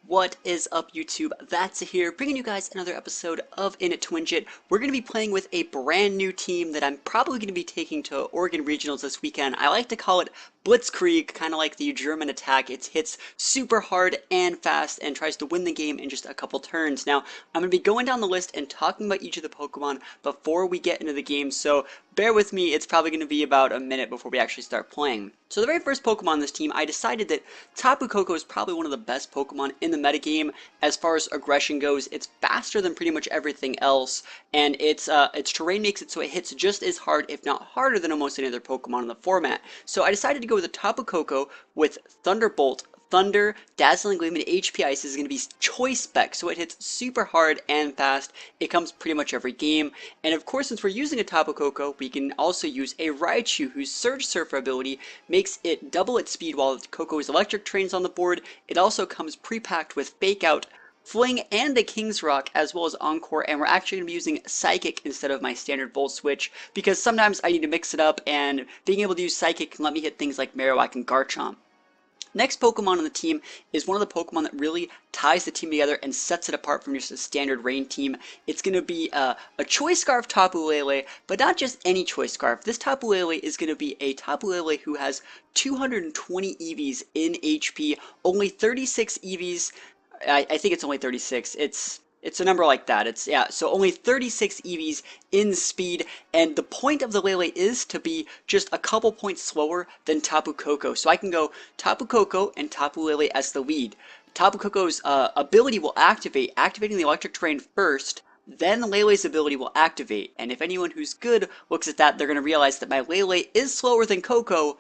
What is up, YouTube? That's here, bringing you guys another episode of In It to Wingett. We're going to be playing with a brand new team that I'm probably going to be taking to Oregon Regionals this weekend. I like to call it Blitzkrieg, kind of like the German attack. It hits super hard and fast and tries to win the game in just a couple turns. Now, I'm going to be going down the list and talking about each of the Pokemon before we get into the game, so bear with me, it's probably going to be about a minute before we actually start playing. So the very first Pokemon on this team, I decided that Tapu Koko is probably one of the best Pokemon in the metagame as far as aggression goes. It's faster than pretty much everything else, and its terrain makes it so it hits just as hard, if not harder, than almost any other Pokemon in the format. So I decided to go with a Tapu Koko with Thunderbolt, Thunder, Dazzling Gleam, and HP Ice is going to be choice spec, so it hits super hard and fast. It comes pretty much every game. And of course, since we're using a Tapu Koko, we can also use a Raichu, whose Surge Surfer ability makes it double its speed while Koko's electric train's on the board. It also comes pre-packed with Fake Out, Fling, and a King's Rock, as well as Encore, and we're actually going to be using Psychic instead of my standard Volt Switch, because sometimes I need to mix it up, and being able to use Psychic can let me hit things like Marowak and Garchomp. Next Pokemon on the team is one of the Pokemon that really ties the team together and sets it apart from just a standard rain team. It's going to be a Choice Scarf Tapu Lele, but not just any Choice Scarf. This Tapu Lele is going to be a Tapu Lele who has 220 EVs in HP, only 36 EVs. I think it's only 36. It's a number like that. So only 36 EVs in speed, and the point of the Lele is to be just a couple points slower than Tapu Koko. So I can go Tapu Koko and Tapu Lele as the lead. Tapu Koko's ability will activating the electric terrain first, then Lele's ability will activate. And if anyone who's good looks at that, they're going to realize that my Lele is slower than Koko,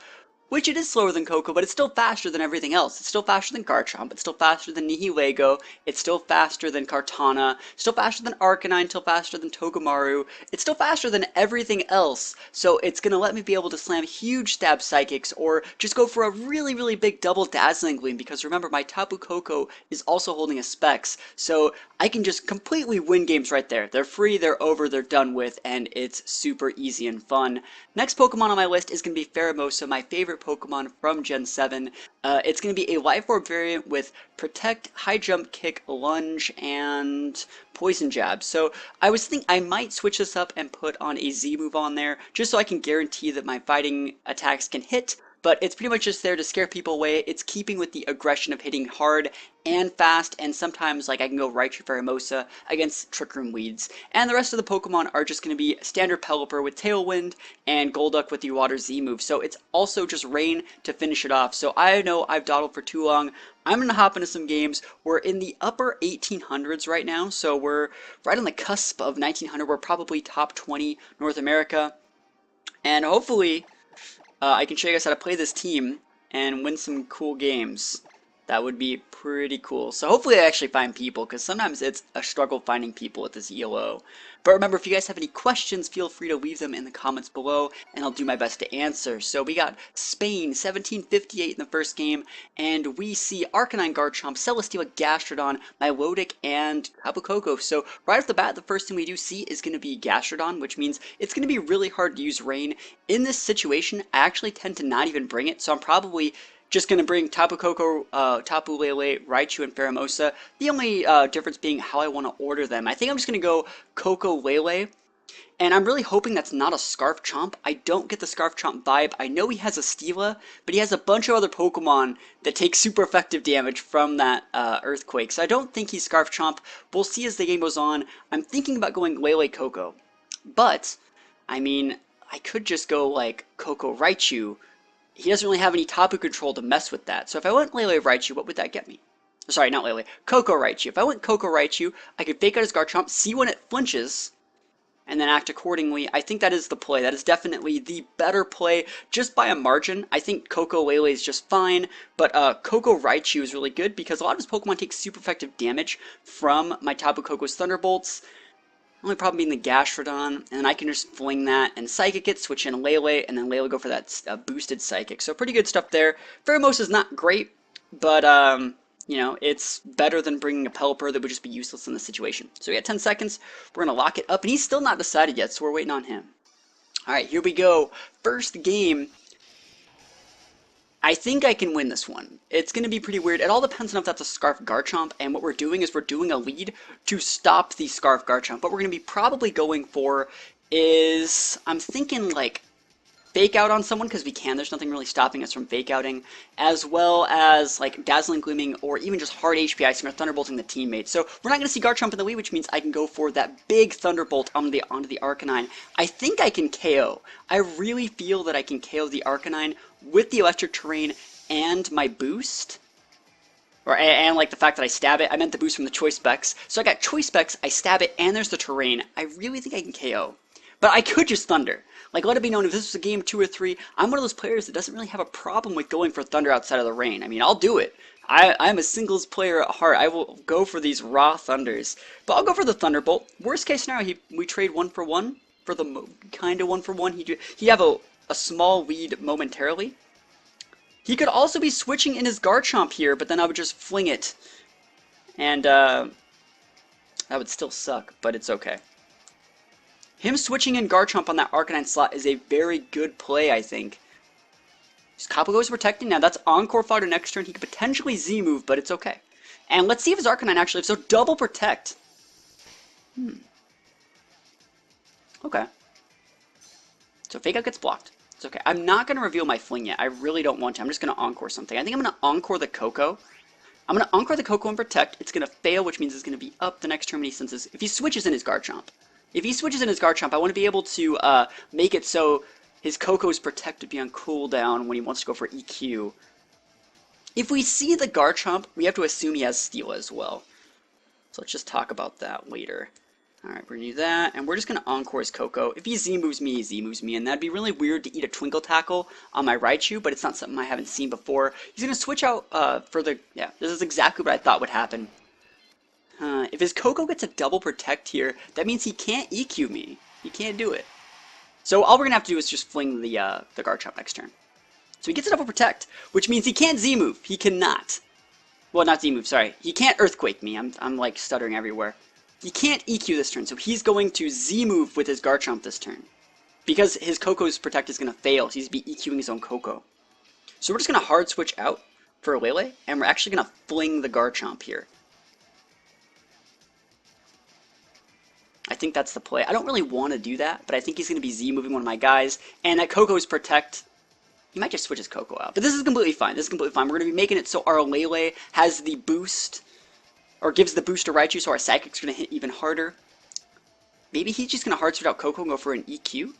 which it is slower than Koko, but it's still faster than everything else. It's still faster than Garchomp, it's still faster than Nihilego, it's still faster than Kartana, still faster than Arcanine, still faster than Togamaru, it's still faster than everything else, so it's going to let me be able to slam huge stab Psychics, or just go for a really, really big double Dazzling Gleam, because remember, my Tapu Koko is also holding a Specs, so I can just completely win games right there. They're free, they're over, they're done with, and it's super easy and fun. Next Pokemon on my list is going to be Pheromosa, my favorite Pokemon from Gen 7. It's going to be a Life Orb variant with Protect, High Jump, Kick, Lunge, and Poison Jab. So I was thinking I might switch this up and put on a Z move on there, just so I can guarantee that my fighting attacks can hit, but it's pretty much just there to scare people away. It's keeping with the aggression of hitting hard and fast, and sometimes like I can go Raichu Pheromosa against Trick Room Weeds. And the rest of the Pokemon are just going to be standard Pelipper with Tailwind and Golduck with the Water Z move. So it's also just Rain to finish it off. So I know I've dawdled for too long. I'm going to hop into some games. We're in the upper 1800s right now, so we're right on the cusp of 1900. We're probably top 20 North America. And hopefully I can show you guys how to play this team and win some cool games. That would be pretty cool. So hopefully I actually find people, because sometimes it's a struggle finding people at this ELO. But remember, if you guys have any questions, feel free to leave them in the comments below, and I'll do my best to answer. So we got Spain, 1758 in the first game, and we see Arcanine, Garchomp, Celesteela, Gastrodon, Milotic, and Tapu Koko. So right off the bat, the first thing we do see is going to be Gastrodon, which means it's going to be really hard to use Rain. In this situation, I actually tend to not even bring it, so I'm probably just going to bring Tapu Koko, Tapu Lele, Raichu, and Pheromosa. The only difference being how I want to order them. I think I'm just going to go Koko Lele. And I'm really hoping that's not a Scarf Chomp. I don't get the Scarf Chomp vibe. I know he has a Stila, but he has a bunch of other Pokemon that take super effective damage from that Earthquake. So I don't think he's Scarf Chomp. We'll see as the game goes on. I'm thinking about going Lele Koko. But, I mean, I could just go like Koko Raichu. He doesn't really have any Tapu control to mess with that. So if I went Lele Raichu, what would that get me? Sorry, not Lele. Koko Raichu. If I went Koko Raichu, I could fake out his Garchomp, see when it flinches, and then act accordingly. I think that is the play. That is definitely the better play, just by a margin. I think Koko Lele is just fine, but Koko Raichu is really good because a lot of his Pokemon take super effective damage from my Tapu Koko's Thunderbolts. Only problem being the Gastrodon, and then I can just fling that and Psychic it, switch in Lele, and then Lele go for that boosted Psychic. So pretty good stuff there. Pheromosa is not great, but you know, it's better than bringing a Pelipper that would just be useless in this situation. So we got 10 seconds. We're going to lock it up, and he's still not decided yet, so we're waiting on him. Alright, here we go. First game. I think I can win this one. It's going to be pretty weird. It all depends on if that's a Scarf Garchomp, and what we're doing is we're doing a lead to stop the Scarf Garchomp. What we're going to be probably going for is, I'm thinking like Fake Out on someone, because we can. There's nothing really stopping us from Fake Outing, as well as like Dazzling Gleaming, or even just hard HP Icing or Thunderbolting the teammate. So we're not going to see Garchomp in the lead, which means I can go for that big Thunderbolt onto the Arcanine. I think I can KO. I really feel that I can KO the Arcanine with the Electric Terrain and my boost. And like the fact that I stab it. I meant the boost from the Choice Specs. So I got Choice Specs, I stab it, and there's the Terrain. I really think I can KO. But I could just Thunder. Like, let it be known, if this was a game 2 or 3, I'm one of those players that doesn't really have a problem with going for Thunder outside of the rain. I mean, I'll do it. I'm a singles player at heart. I will go for these raw Thunders. But I'll go for the Thunderbolt. Worst case scenario, we trade 1-for-1 for the kind of 1-for-1. He have a small lead momentarily. He could also be switching in his Garchomp here, but then I would just fling it. And that would still suck, but it's okay. Him switching in Garchomp on that Arcanine slot is a very good play, I think. His Kabuto is protecting. Now that's Encore Fodder next turn. He could potentially Z-move, but it's okay. And let's see if his Arcanine actually... So double protect. Okay. So Fake Out gets blocked. It's okay. I'm not going to reveal my fling yet. I really don't want to. I'm just going to Encore something. I think I'm going to Encore the Koko. I'm going to Encore the Koko and protect. It's going to fail, which means it's going to be up the next turn when he senses... If he switches in his Garchomp. If he switches in his Garchomp, I want to be able to make it so his Koko's Protect to be on cooldown when he wants to go for EQ. If we see the Garchomp, we have to assume he has Steel as well. So let's just talk about that later. Alright, we're going to do that, and we're just going to Encore his Koko. If he Z-moves me, he Z-moves me, and that'd be really weird to eat a Twinkle Tackle on my Raichu, but it's not something I haven't seen before. He's going to switch out for the... Yeah, this is exactly what I thought would happen. If his Koko gets a double protect here, that means he can't EQ me. He can't do it. So all we're going to have to do is just fling the Garchomp next turn. So he gets a double protect, which means he can't Z-move. He cannot. Well, not Z-move, sorry. He can't Earthquake me. I'm like stuttering everywhere. He can't EQ this turn, so he's going to Z-move with his Garchomp this turn. Because his Koko's protect is going to fail, so he's going to be EQing his own Koko. So we're just going to hard switch out for Lele, and we're actually going to fling the Garchomp here. I think that's the play. I don't really want to do that, but I think he's going to be Z-moving one of my guys, and that Koko's protect, he might just switch his Koko out. But this is completely fine. This is completely fine. We're going to be making it so our Lele has the boost, or gives the boost to Raichu, so our Psychic's going to hit even harder. Maybe he's just going to hard switch out Koko and go for an EQ.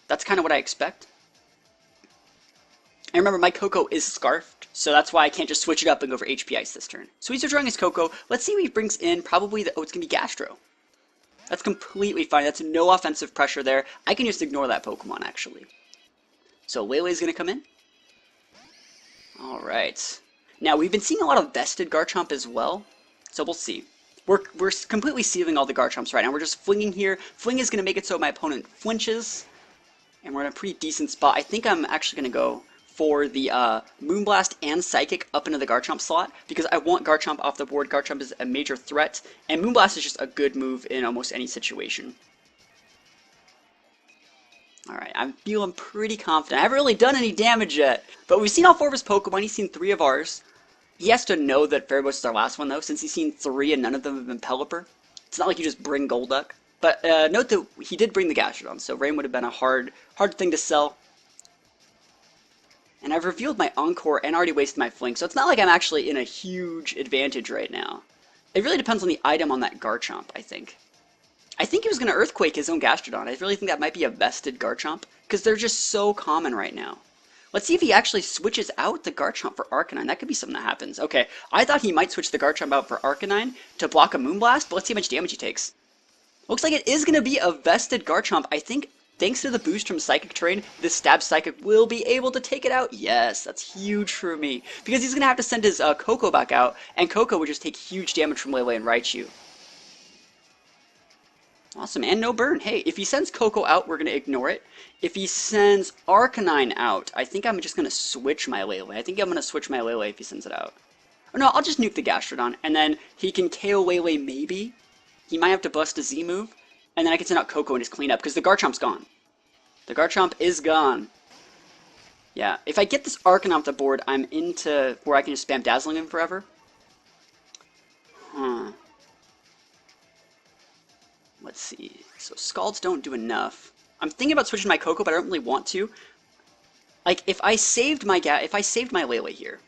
That's kind of what I expect. And remember, my Koko is Scarfed, so that's why I can't just switch it up and go for HP Ice this turn. So he's withdrawing his Koko. Let's see what he brings in. Probably the... Oh, it's going to be Gastro. That's completely fine. That's no offensive pressure there. I can just ignore that Pokemon, actually. So Lele's going to come in. Alright. Now, we've been seeing a lot of vested Garchomp as well, so we'll see. We're completely sealing all the Garchomps right now. We're just flinging here. Fling is going to make it so my opponent flinches, and we're in a pretty decent spot. I think I'm actually going to go for the Moonblast and Psychic up into the Garchomp slot, because I want Garchomp off the board. Garchomp is a major threat, and Moonblast is just a good move in almost any situation. Alright, I'm feeling pretty confident. I haven't really done any damage yet, but we've seen all 4 of his Pokemon. He's seen 3 of ours. He has to know that Ferribos is our last one, though, since he's seen 3 and none of them have been Pelipper. It's not like you just bring Golduck. But note that he did bring the Gastrodon, so Rain would have been a hard thing to sell. And I've revealed my Encore and already wasted my Fling, so it's not like I'm actually in a huge advantage right now. It really depends on the item on that Garchomp, I think. I think he was going to Earthquake his own Gastrodon. I really think that might be a vested Garchomp, because they're just so common right now. Let's see if he actually switches out the Garchomp for Arcanine. That could be something that happens. Okay, I thought he might switch the Garchomp out for Arcanine to block a Moonblast, but let's see how much damage he takes. Looks like it is going to be a vested Garchomp. I think, thanks to the boost from Psychic Terrain, this Stab Psychic will be able to take it out. Yes, that's huge for me. Because he's going to have to send his Koko back out, and Koko would just take huge damage from Lele and Raichu. Awesome, and no burn. Hey, if he sends Koko out, we're going to ignore it. If he sends Arcanine out, I think I'm just going to switch my Lele. I think I'm going to switch my Lele if he sends it out. Or no, I'll just nuke the Gastrodon, and then he can KO Lele maybe. He might have to bust a Z move, and then I can send out Koko and just clean up, because the Garchomp's gone. The Garchomp is gone. Yeah, if I get this Arcan off the board, I'm into where I can just spam Dazzling him forever. Huh. Let's see. So Scalds don't do enough. I'm thinking about switching my Coco, but I don't really want to. Like, if I saved my Lele here.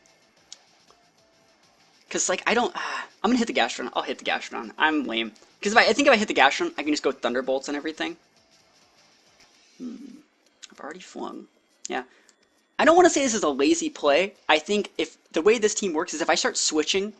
Because, like, I don't... I'm going to hit the Gastrodon. I'll hit the Gastrodon. I'm lame. Because I think if I hit the Gastrodon, I can just go Thunderbolts and everything. I've already flung. Yeah. I don't want to say this is a lazy play. I think if the way this team works is if I start switching,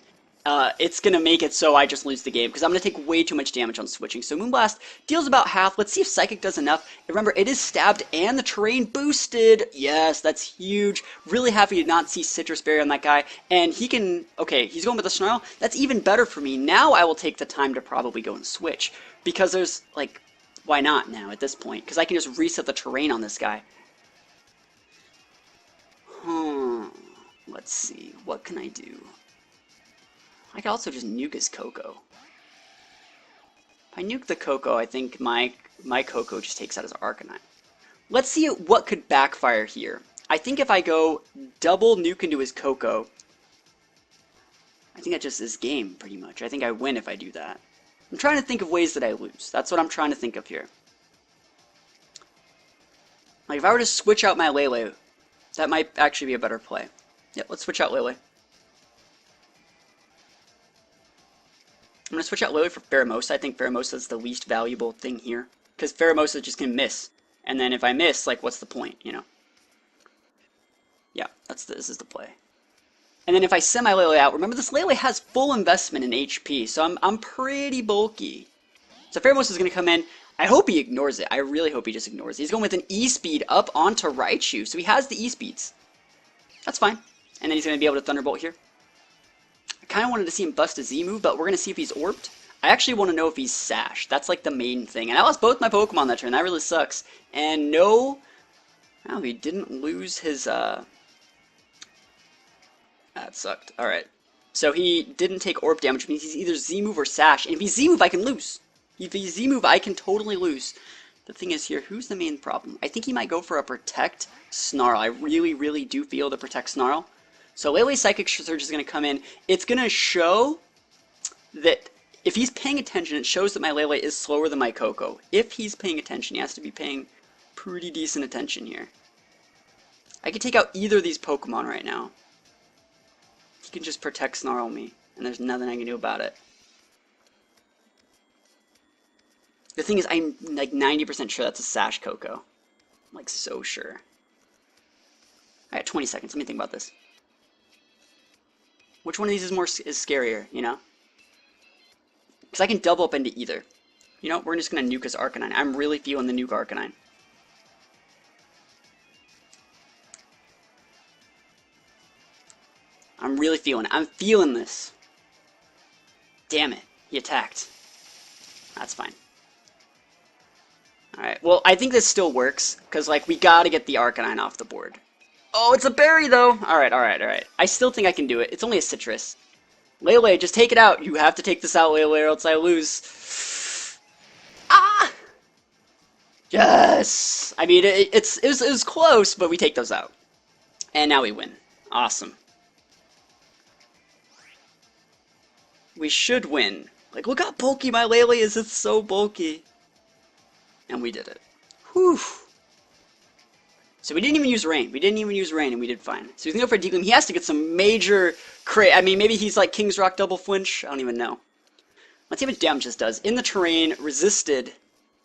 it's going to make it so I just lose the game because I'm going to take way too much damage on switching. So Moonblast deals about half. Let's see if Psychic does enough. And remember, it is stabbed and the terrain boosted. Yes, that's huge. Really happy to not see Citrus Berry on that guy. And he can... Okay, he's going with a Snarl. That's even better for me. Now I will take the time to probably go and switch because there's, like... Why not now at this point? Because I can just reset the terrain on this guy. Let's see. What can I do? I could also just nuke his Coco. If I nuke the Coco, I think my Coco just takes out his Arcanine. Let's see what could backfire here. I think if I go double nuke into his Coco, I think that just is game, pretty much. I think I win if I do that. I'm trying to think of ways that I lose. That's what I'm trying to think of here. Like, if I were to switch out my Lele, that might actually be a better play. Yep, let's switch out Lele. I'm going to switch out Lele for Pheromosa. I think Pheromosa is the least valuable thing here. Because Pheromosa just can miss. And then if I miss, like, what's the point, you know? Yeah, this is the play. And then if I send my Lele out, remember this Lele has full investment in HP, so I'm pretty bulky. So Pheromosa is going to come in. I hope he ignores it. I really hope he just ignores it. He's going with an E-Speed up onto Raichu, so he has the E-Speeds. That's fine. And then he's going to be able to Thunderbolt here. I kind of wanted to see him bust a Z-move, but we're going to see if he's Orbed. I actually want to know if he's Sash. That's like the main thing. And I lost both my Pokemon that turn. That really sucks. And no... Oh, he didn't lose his... That sucked. Alright. So he didn't take Orb damage, which means he's either Z-Move or Sash. And if he's Z-Move, I can lose. If he's Z-Move, I can totally lose. The thing is here, who's the main problem? I think he might go for a Protect Snarl. I really, really do feel the Protect Snarl. So Lele's Psychic Surge is going to come in. It's going to show that if he's paying attention, it shows that my Lele is slower than my Coco. If he's paying attention, he has to be paying pretty decent attention here. I could take out either of these Pokemon right now. He can just Protect Snarl me, and there's nothing I can do about it. The thing is, I'm like 90% sure that's a Sash Coco. I'm like so sure. Alright, 20 seconds. Let me think about this. Which one of these is scarier, you know? Because I can double up into either. You know, we're just going to nuke his Arcanine. I'm really feeling the nuke Arcanine. I'm really feeling it. I'm feeling this. Damn it. He attacked. That's fine. Alright, well, I think this still works, because, like, we gotta get the Arcanine off the board. Oh, it's a berry, though! Alright, alright, alright. I still think I can do it. It's only a citrus. Lele, just take it out. You have to take this out, Lele, or else I lose. Ah! Yes! I mean, it was close, but we take those out. And now we win. Awesome. We should win. Like, look how bulky my Lele is. It's so bulky. And we did it. Whew. So we didn't even use Rain. We didn't even use Rain, and we did fine. So he's going to go for a Deaglum. He has to get some major crit. I mean, maybe he's like King's Rock Double Flinch. I don't even know. Let's see how much damage this does. In the terrain, resisted.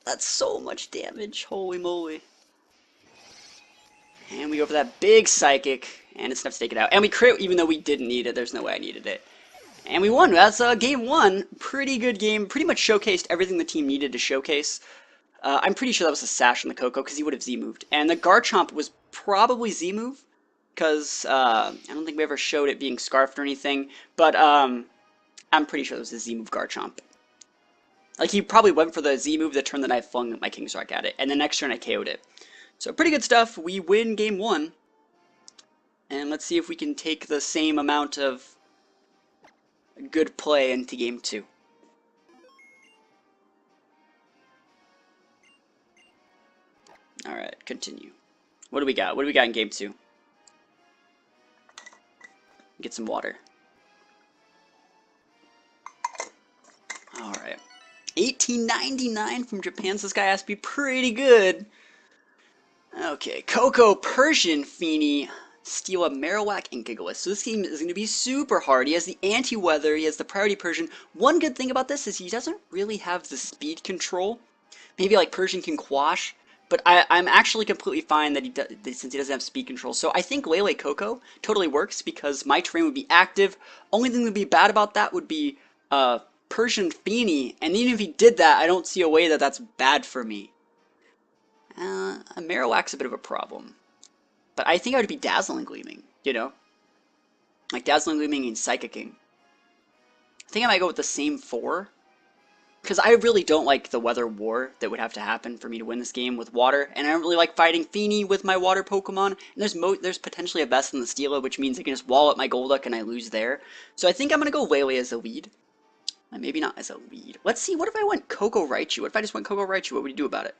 That's so much damage. Holy moly. And we go for that big Psychic, and it's enough to take it out. And we crit even though we didn't need it. There's no way I needed it. And we won. That's game one. Pretty good game. Pretty much showcased everything the team needed to showcase. I'm pretty sure that was a Sash on the Coco, because he would have Z-moved. And the Garchomp was probably Z-move, because I don't think we ever showed it being Scarfed or anything. But I'm pretty sure it was a Z-move Garchomp. Like, he probably went for the Z-move the turn that I flung my King's Rock at it, and the next turn I KO'd it. So pretty good stuff. We win game one. And let's see if we can take the same amount of good play into game two. Alright, continue. What do we got? What do we got in game two? Get some water. Alright. 1899 from Japan, so this guy has to be pretty good. Okay, Coco, Persian, Feeny, Steela, Marowak, and Gigalith. So this game is going to be super hard. He has the anti-weather, he has the priority Persian. One good thing about this is he doesn't really have the speed control. Maybe like Persian can quash, but I'm actually completely fine that since he doesn't have speed control. So I think Lele Coco totally works because my terrain would be active. Only thing that would be bad about that would be Persian Feeny, and even if he did that, I don't see a way that that's bad for me. Marowak's a bit of a problem. But I think I would be Dazzling Gleaming, you know? Like Dazzling Gleaming and Psychicking. I think I might go with the same 4. Because I really don't like the weather war that would have to happen for me to win this game with water. And I don't really like fighting Feeny with my water Pokemon. And there's potentially a best in the Steela, which means I can just wall up my Golduck and I lose there. So I think I'm going to go Lele as a lead. Maybe not as a lead. Let's see, what if I went Koko Raichu? What if I just went Koko Raichu? What would you do about it?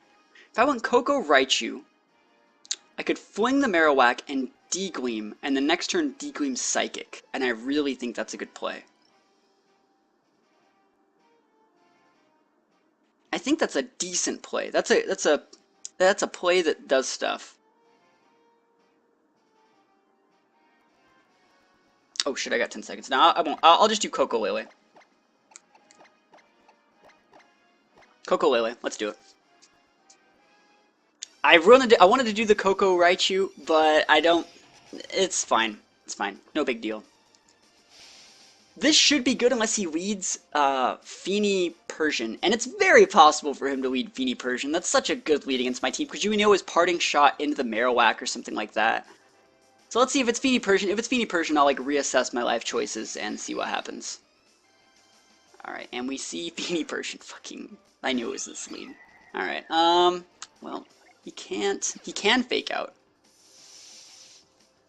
If I went Koko Raichu, I could fling the Marowak and D-Gleam, and the next turn D-Gleam Psychic, and I really think that's a good play. I think that's a decent play. That's a play that does stuff. Oh shit, I got 10 seconds. No, I won't. I'll just do Koko Lele. Koko Lele, let's do it. I wanted to do the Koko Raichu, but I don't. It's fine. It's fine. No big deal. This should be good unless he leads Feeny Persian, and it's very possible for him to lead Feeny Persian. That's such a good lead against my team because you know his parting shot into the Marowak or something like that. So let's see if it's Feeny Persian. If it's Feeny Persian, I'll like reassess my life choices and see what happens. All right, and we see Feeny Persian. Fucking, I knew it was this lead. All right. Well. He can fake out.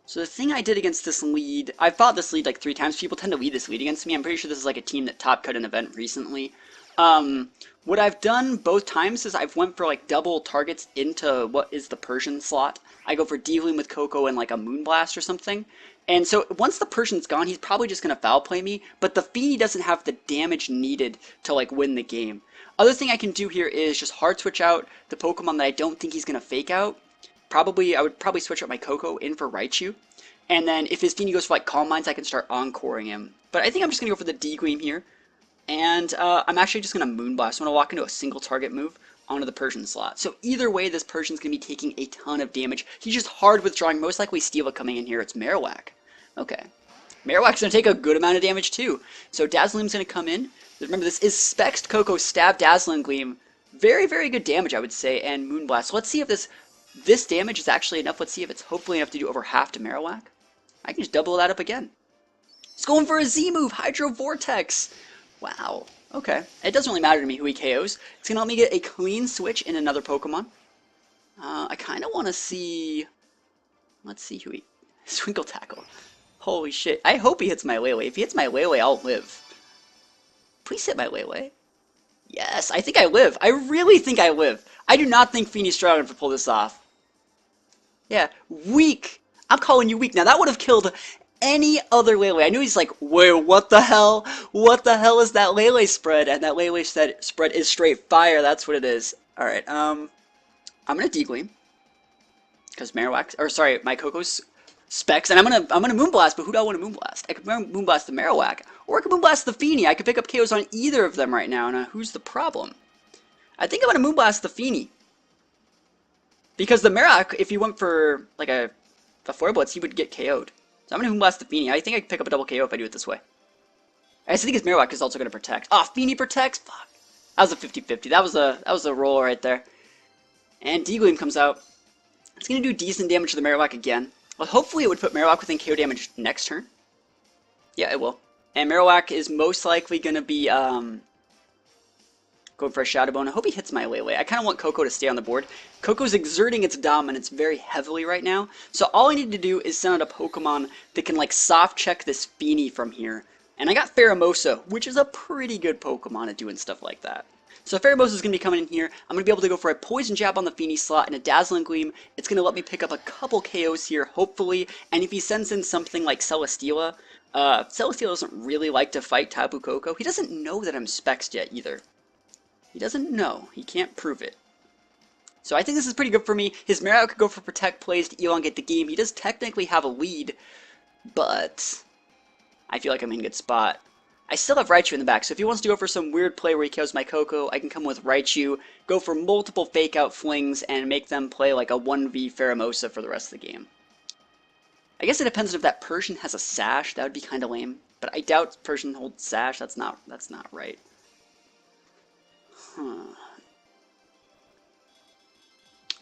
So the thing I did against this lead, I've fought this lead like 3 times. People tend to lead this lead against me. I'm pretty sure this is like a team that top cut an event recently. What I've done both times is I've went for like double targets into what is the Persian slot. I go for D-Gleam with Coco and like a Moonblast or something. And so once the Persian's gone, he's probably just going to foul play me, but the Feeny doesn't have the damage needed to like win the game. Other thing I can do here is just hard switch out the Pokemon that I don't think he's going to fake out. I would probably switch out my Coco in for Raichu. And then if his Feeny goes for like Calm Minds, I can start encoring him. But I think I'm just going to go for the D-Gleam here. And I'm actually just going to Moonblast. I'm going to walk into a single target move onto the Persian slot. So either way, this Persian's going to be taking a ton of damage. He's just hard withdrawing, most likely Steela coming in here. It's Marowak. Okay. Marowak's going to take a good amount of damage too. So Dazzling's going to come in. Remember, this is Specs Coco Stab Dazzling Gleam. Very, very good damage, I would say, and Moonblast. So let's see if this damage is actually enough. Let's see if it's hopefully enough to do over half to Marowak. I can just double that up again. It's going for a Z move, Hydro Vortex. Wow. Okay. It doesn't really matter to me who he KOs. It's going to let me get a clean switch in another Pokemon. I kind of want to see... Let's see who he... Swinkle Tackle. Holy shit. I hope he hits my Lele. If he hits my Lele, I'll live. Please hit my Lele. Yes, I think I live. I really think I live. I do not think Feeny's strong enough to pull this off. Yeah, weak. I'm calling you weak. Now, that would have killed any other Lele. I knew he's like, wait, what the hell? What the hell is that Lele spread? And that Lele spread is straight fire. That's what it is. Alright, I'm going to D-Gleam. Because Marowak, or sorry, my Coco's Specs, and I'm gonna Moonblast, but who do I want to Moonblast? I could Moonblast the Marowak, or I could Moonblast the Feeny. I could pick up KOs on either of them right now, and who's the problem? I think I'm gonna Moonblast the Feeny. Because the Marowak, if he went for like a Flare Blitz, he would get KO'd. So I'm gonna Moonblast the Feeny. I think I could pick up a double KO if I do it this way. I just think his Marowak is also gonna protect. Oh, Feeny protects? Fuck. That was a 50-50. That was a roll right there. And D-Gleam comes out. It's gonna do decent damage to the Marowak again. Well, hopefully it would put Marowak within KO damage next turn. Yeah, it will. And Marowak is most likely going to be going for a Shadow Bone. I hope he hits my Lele. I kind of want Coco to stay on the board. Coco's exerting its dominance very heavily right now. So all I need to do is send out a Pokemon that can like soft check this Feeny from here. And I got Pheromosa, which is a pretty good Pokemon at doing stuff like that. So Pheromosa is going to be coming in here. I'm going to be able to go for a Poison Jab on the Feeny slot and a Dazzling Gleam. It's going to let me pick up a couple KOs here, hopefully. And if he sends in something like Celesteela, Celestial doesn't really like to fight Tapu Koko. He doesn't know that I'm Spexed yet either. He doesn't know. He can't prove it. So I think this is pretty good for me. His Marowak could go for Protect plays to elongate the game. He does technically have a lead, but I feel like I'm in a good spot. I still have Raichu in the back, so if he wants to go for some weird play where he kills my Koko, I can come with Raichu, go for multiple fake-out flings, and make them play like a 1v Pheromosa for the rest of the game. I guess it depends if that Persian has a Sash. That would be kind of lame. But I doubt Persian holds Sash. That's not right. Huh.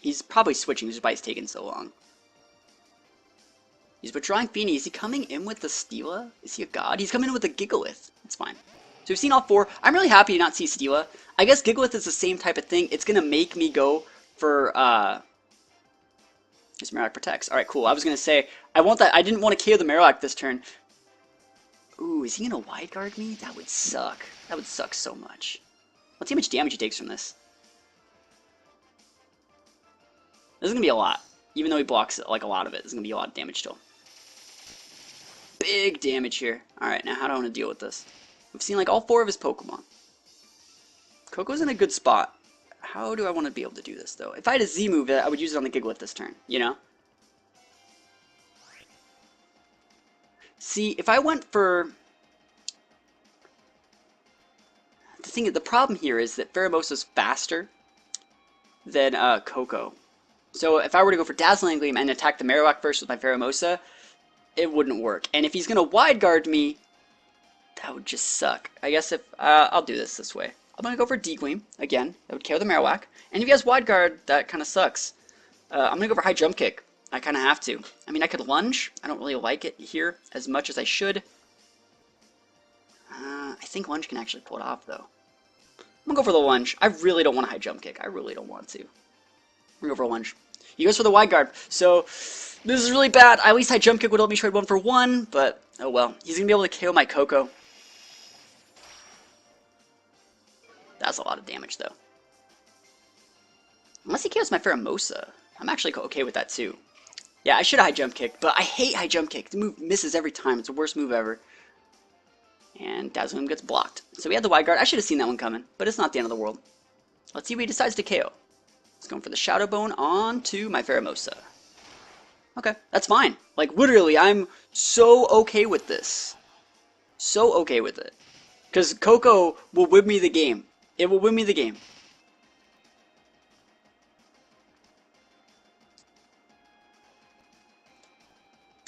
He's probably switching, which is why he's taking so long. He's withdrawing Feeny. Is he coming in with the Steela? Is he a god? He's coming in with a Gigalith. That's fine. So we've seen all four. I'm really happy to not see Steela. I guess Gigalith is the same type of thing. It's going to make me go for, his Marowak protects. Alright, cool. I was going to say, I didn't want to KO the Marowak this turn. Ooh, is he going to wide guard me? That would suck. That would suck so much. Let's see how much damage he takes from this. This is going to be a lot. Even though he blocks like a lot of it, there's going to be a lot of damage still. Big damage here. Alright, now how do I want to deal with this? We've seen like all four of his Pokemon. Koko's in a good spot. How do I want to be able to do this, though? If I had a Z move, I would use it on the Gigalith this turn, you know? See, if I went for... The problem here is that Pheromosa's faster than Koko. So if I were to go for Dazzling Gleam and attack the Marowak first with my Pheromosa, it wouldn't work. And if he's going to wide guard me, that would just suck. I guess if... I'll do this way. I'm going to go for D-Gleam, again. That would KO the Marowak. And if he has Wide Guard, that kind of sucks. I'm going to go for High Jump Kick. I kind of have to. I mean, I could Lunge. I don't really like it here as much as I should. I think Lunge can actually pull it off, though. I'm going to go for the Lunge. I really don't want a High Jump Kick. I really don't want to. I'm going to go for a Lunge. He goes for the Wide Guard. So, this is really bad. At least High Jump Kick would let me trade 1-for-1, but oh well. He's going to be able to KO my Koko. That's a lot of damage, though. Unless he KOs my Pheromosa. I'm actually okay with that, too. Yeah, I should have High Jump Kick, but I hate High Jump Kick. The move misses every time. It's the worst move ever. And Dazzling gets blocked. So we had the Wide Guard. I should have seen that one coming, but it's not the end of the world. Let's see what he decides to KO. He's going for the Shadow Bone onto my Pheromosa. Okay, that's fine. Like, literally, I'm so okay with this. So okay with it. Because Koko will win me the game. It will win me the game.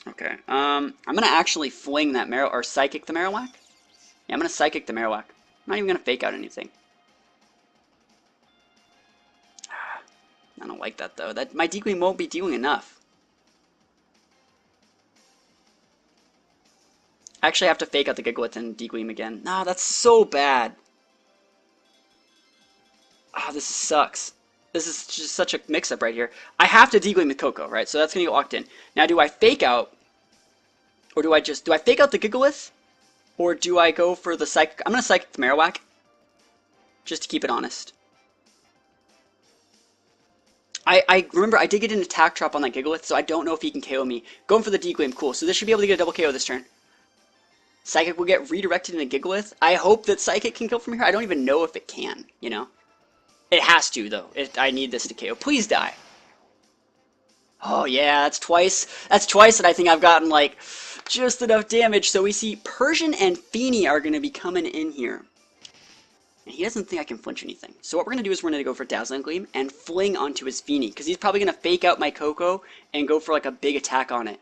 Okay, I'm gonna actually fling that or Psychic the Marowak. Yeah, I'm gonna Psychic the Marowak. I'm not even gonna fake out anything. I don't like that though. My D-Gleam won't be doing enough. I actually have to fake out the Gigalith and D-Gleam again. No, that's so bad. Oh, this sucks. This is just such a mix-up right here. I have to D-Gleam with Koko, right? So that's going to get locked in. Now, do I fake out? Or do I fake out the Gigalith? Or do I go for the Psychic? I'm going to Psychic the Marowak. Just to keep it honest. I remember I did get an attack drop on that Gigalith, so I don't know if he can KO me. Going for the D-Gleam, cool. So this should be able to get a double KO this turn. Psychic will get redirected into Gigalith. I hope that Psychic can kill from here. I don't even know if it can, you know? It has to, though. I need this to KO. Please die. Oh, yeah, that's twice. That's twice that I think I've gotten, like, just enough damage. So we see Persian and Feeny are going to be coming in here. And he doesn't think I can flinch anything. So what we're going to do is we're going to go for Dazzling Gleam and fling onto his Feeny. Because he's probably going to fake out my Koko and go for, like, a big attack on it.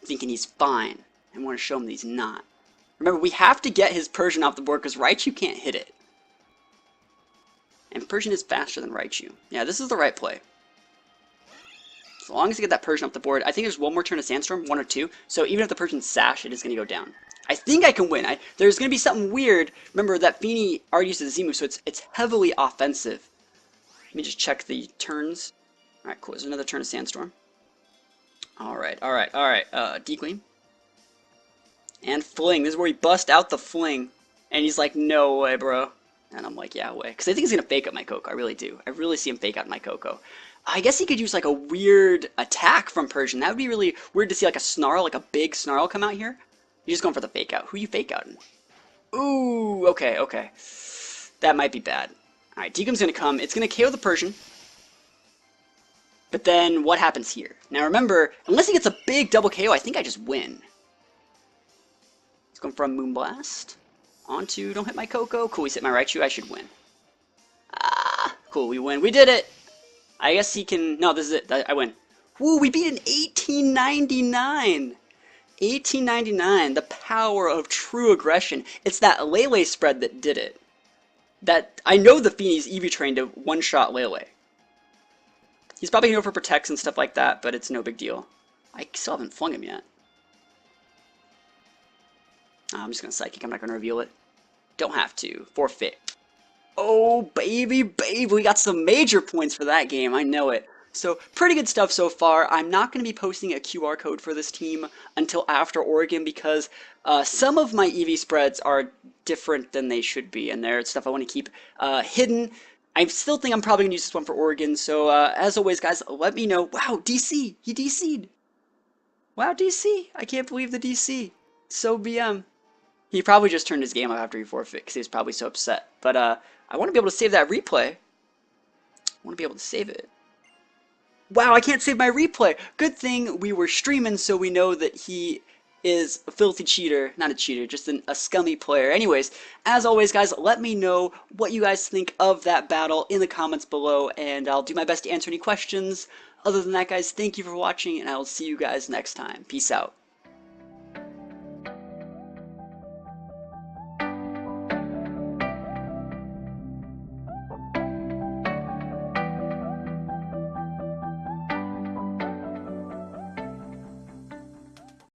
Thinking he's fine. I want to show him that he's not. Remember, we have to get his Persian off the board because Raichu can't hit it. And Persian is faster than Raichu. Yeah, this is the right play. As long as I get that Persian off the board, I think there's one more turn of Sandstorm, 1 or 2. So even if the Persian's Sash, it is going to go down. I think I can win. There's going to be something weird. Remember, that Feeny already uses the Z move, so it's heavily offensive. Let me just check the turns. Alright, cool. There's another turn of Sandstorm. Alright. D-Gleam. And Fling. This is where we bust out the Fling. And he's like, no way, bro. And I'm like, yeah, way. Because I think he's going to fake out my Koko. I really do. I really see him fake out my Koko. I guess he could use like a weird attack from Persian. That would be really weird to see like a Snarl, like a big Snarl come out here. You're just going for the fake out. Who you fake outing? Ooh, okay, okay. That might be bad. Alright, Deacon's gonna come. It's gonna KO the Persian. But then what happens here? Now remember, unless he gets a big double KO, I think I just win. He's going for a Moonblast. Onto, don't hit my Coco. Cool, he's hit my Raichu. I should win. Ah, cool, we win. We did it! I guess he can... No, this is it. I win. Woo, we beat an 1899! 1899, the power of true aggression. It's that Lele spread that did it. That I know the Feeney's EV trained to one-shot Lele. He's probably going to go for protects and stuff like that, but it's no big deal. I still haven't flung him yet. I'm just going to Psychic. I'm not going to reveal it. Don't have to. Forfeit. Oh, baby, baby. We got some major points for that game. I know it. So, pretty good stuff so far. I'm not going to be posting a QR code for this team until after Oregon because some of my EV spreads are different than they should be, and they're stuff I want to keep hidden. I still think I'm probably going to use this one for Oregon, so as always, guys, let me know. Wow, DC! He DC'd! Wow, DC! I can't believe the DC. So BM. He probably just turned his game off after he forfeit because he was probably so upset. But I want to be able to save that replay. I want to be able to save it. Wow, I can't save my replay! Good thing we were streaming so we know that he is a filthy cheater. Not a cheater, just a scummy player. Anyways, as always, guys, let me know what you guys think of that battle in the comments below, and I'll do my best to answer any questions. Other than that, guys, thank you for watching, and I will see you guys next time. Peace out.